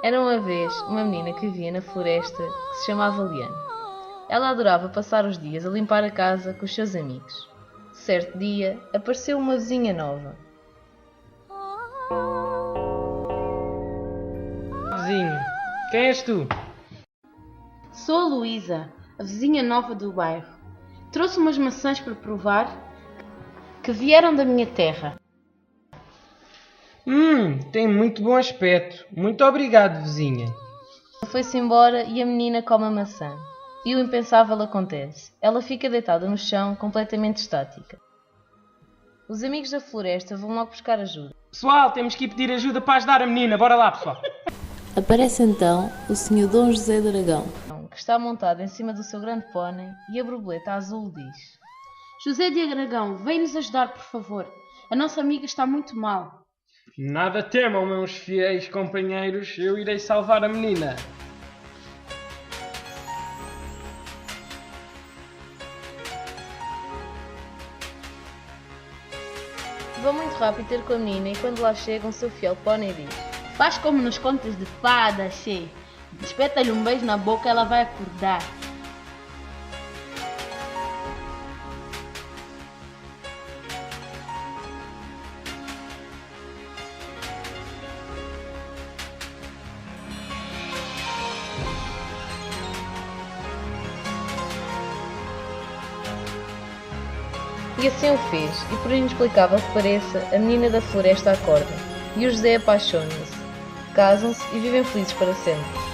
Era uma vez uma menina que vivia na floresta que se chamava Liane. Ela adorava passar os dias a limpar a casa com os seus amigos. Certo dia, apareceu uma vizinha nova. Vizinho, quem és tu? Sou a Luísa, a vizinha nova do bairro. Trouxe umas maçãs para provar que vieram da minha terra. Tem muito bom aspecto. Muito obrigado, vizinha. Ela foi-se embora e a menina come a maçã. E o impensável acontece. Ela fica deitada no chão, completamente estática. Os amigos da floresta vão logo buscar ajuda. Pessoal, temos que ir pedir ajuda para ajudar a menina. Bora lá, pessoal. Aparece então o Sr. Dom José Dragão. Que está montado em cima do seu grande pônei e a borboleta azul diz: José de Aragão, vem-nos ajudar, por favor. A nossa amiga está muito mal. Nada temam, meus fiéis companheiros. Eu irei salvar a menina. Vão muito rápido ter com a menina e quando lá chegam, seu fiel pônei diz: Faz como nos contos de fadas, che. Espeta-lhe um beijo na boca, ela vai acordar. E assim o fez, e por inexplicável que pareça, a menina da floresta acorda, e o José apaixona-se. Casam-se e vivem felizes para sempre.